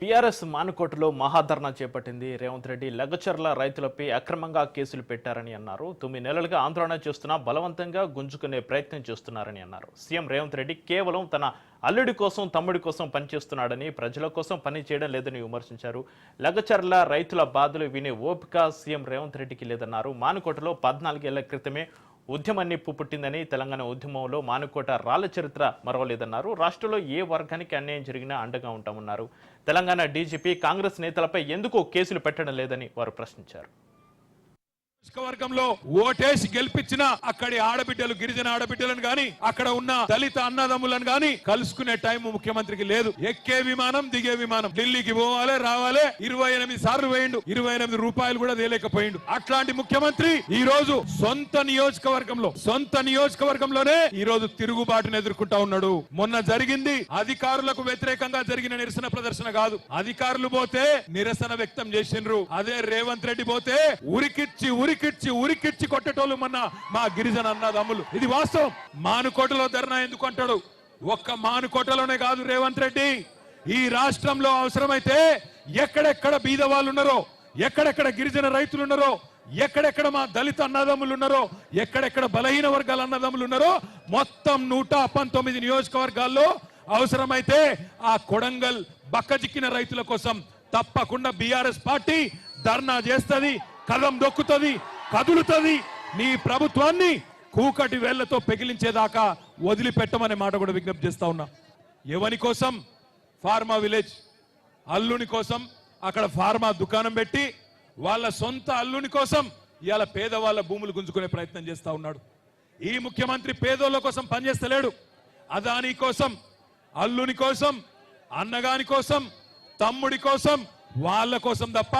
TRS మానుకోటలో maha dharna చేపట్టింది. రేవంత్ రెడ్డి లగచర్ల రైతులపై అక్రమంగా కేసులు పెట్టారని అన్నారు. 9 నెలలుగా ఆందోళన చేస్తున్నా బలవంతంగా గుంజుకునే ప్రయత్నం చేస్తున్నారని అన్నారు. సీఎం రేవంత్ రెడ్డి కేవలం తన అల్లుడి కోసం, తమ్ముడి కోసం పనిచేస్తున్నాడని, ప్రజల కోసం పని చేయడం లేదని విమర్శించారు. లగచర్ల రైతుల బాధలు వినే ఓపిక సీఎం రేవంత్ రెడ్డికి లేదన్నారు. మానుకోటలో 14 ఏళ్ల క్రితమే ఉద్యమ నిప్పు పుట్టిందని, తెలంగాణ ఉద్యమంలో మానుకోట రాళ్ల చరిత్ర మరవలేదన్నారు. రాష్ట్రంలో ఏ వర్గానికి అన్యాయం జరిగినా అండగా ఉంటామన్నారు. తెలంగాణ డీజీపీ కాంగ్రెస్ నేతలపై ఎందుకు కేసులు పెట్టడం లేదని వారు ప్రశ్నించారు. వర్గంలో ఓటేసి గెలిపించిన అక్కడి ఆడబిడ్డలు, గిరిజన ఆడబిడ్డలను గాని, అక్కడ ఉన్న దళిత అన్నదమ్ములను గాని కలుసుకునే టైం ముఖ్యమంత్రికి లేదు. ఎక్కే విమానం, దిగే విమానం, ఢిల్లీకి పోవాలి రావాలి 28 సార్లు వేయండు, 28 రూపాయలు కూడా తేలేకపోయిండు. అట్లాంటి ముఖ్యమంత్రి ఈ రోజు సొంత నియోజకవర్గంలోనే ఈ రోజు తిరుగుబాటును ఎదుర్కొంటా ఉన్నాడు. మొన్న జరిగింది అధికారులకు వ్యతిరేకంగా జరిగిన నిరసన ప్రదర్శన కాదు. అధికారులు పోతే నిరసన వ్యక్తం చేసిండ్రు. అదే రేవంత్ రెడ్డి పోతే ఉరికిచ్చి కొట్టేటోళ్ళు మన మా గిరిజన అన్నదమ్ములు. ఇది వాస్తవం. మానుకోటలో ధర్నా ఎందుకు అంటాడు? ఒక్క మానుకోటలోనే కాదు రేవంత్ రెడ్డి, ఈ రాష్ట్రంలో అవసరమైతే ఎక్కడెక్కడ బీద వాళ్ళు ఉన్నారో, ఎక్కడెక్కడ గిరిజన రైతులు ఉన్నారో, ఎక్కడెక్కడ మా దళిత అన్నదమ్ములు ఉన్నారో, ఎక్కడెక్కడ బలహీన వర్గాల అన్నదమ్ములు ఉన్నారో, మొత్తం 119 నియోజకవర్గాల్లో అవసరమైతే ఆ కొడంగల్ బక్కజిక్కిన రైతుల కోసం తప్పకుండా బీఆర్ఎస్ పార్టీ ధర్నా చేస్తుంది, కదం దొక్కుతుంది, కదులుతుంది. నీ ప్రభుత్వాన్ని కూకటి వేళ్లతో పెగిలించేదాకా వదిలిపెట్టమనే మాట కూడా విజ్ఞప్తి చేస్తా ఉన్నా. ఎవరి కోసం? ఫార్మా విలేజ్ అల్లుని కోసం అక్కడ ఫార్మా దుకాణం పెట్టి వాళ్ళ సొంత అల్లుని కోసం ఇవాళ పేదవాళ్ళ భూములు గుంజుకునే ప్రయత్నం చేస్తా ఉన్నాడు. ఈ ముఖ్యమంత్రి పేదోళ్ళ కోసం పనిచేస్తలేడు. అదాని కోసం, అల్లుని కోసం, అన్నగాని కోసం, తమ్ముడి కోసం, వాళ్ళ కోసం తప్ప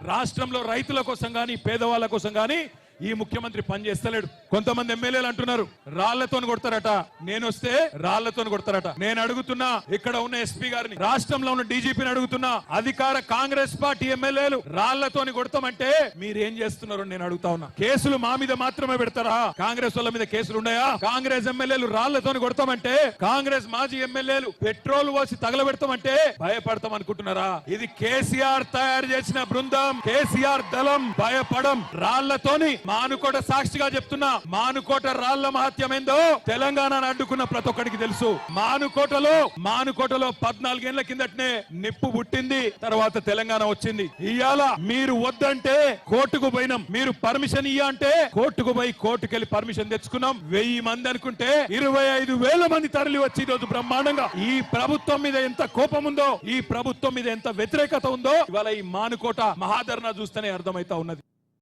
రాష్ట్రంలో రైతుల కోసం గాని, పేదవాళ్ళ కోసం గాని ఈ ముఖ్యమంత్రి పనిచేస్తలేడు. కొంతమంది ఎమ్మెల్యేలు అంటున్నారు రాళ్లతో కొడతారట, నేను వస్తే రాళ్లతో కొడతారట. నేను అడుగుతున్నా, ఇక్కడ ఉన్న ఎస్పీ గారిని, రాష్ట్రంలో ఉన్న డీజీపీని అడుగుతున్నా, అధికార కాంగ్రెస్ పార్టీ ఎమ్మెల్యేలు రాళ్లతోని కొడతామంటే మీరేం చేస్తున్నారు నేను అడుగుతా ఉన్నా. కేసులు మా మీద మాత్రమే పెడతారా? కాంగ్రెస్ వాళ్ళ మీద కేసులు ఉన్నాయా? కాంగ్రెస్ ఎమ్మెల్యేలు రాళ్లతోని కొడతామంటే, కాంగ్రెస్ మాజీ ఎమ్మెల్యేలు పెట్రోల్ పోసి తగలబెడతామంటే భయపడతాం అనుకుంటున్నారా? ఇది కేసీఆర్ తయారు చేసిన బృందం, కేసీఆర్ దళం. భయపడం. రాళ్లతోని మానుకోట సాక్షిగా చెప్తున్నా, మానుకోట రాళ్ల మహత్యం ఏందో తెలంగాణను అడ్డుకున్న ప్రతి ఒక్కడికి తెలుసు. మానుకోటలో 14 ఏళ్ల కిందటనే నిప్పు పుట్టింది, తర్వాత తెలంగాణ వచ్చింది. ఇవాళ మీరు వద్దంటే కోర్టుకు పోయినాం, మీరు పర్మిషన్ ఇయ్య అంటే కోర్టుకు పోయి కోర్టుకెళ్లి పర్మిషన్ తెచ్చుకున్నాం. 1000 మంది అనుకుంటే 25,000 మంది తరలి వచ్చి ఈ రోజు బ్రహ్మాండంగా ఈ ప్రభుత్వం మీద ఎంత కోపం ఉందో, ఈ ప్రభుత్వం మీద ఎంత వ్యతిరేకత ఉందో ఇవాళ ఈ మానుకోట మహాధర్నా చూస్తేనే అర్థమైతా ఉన్నది.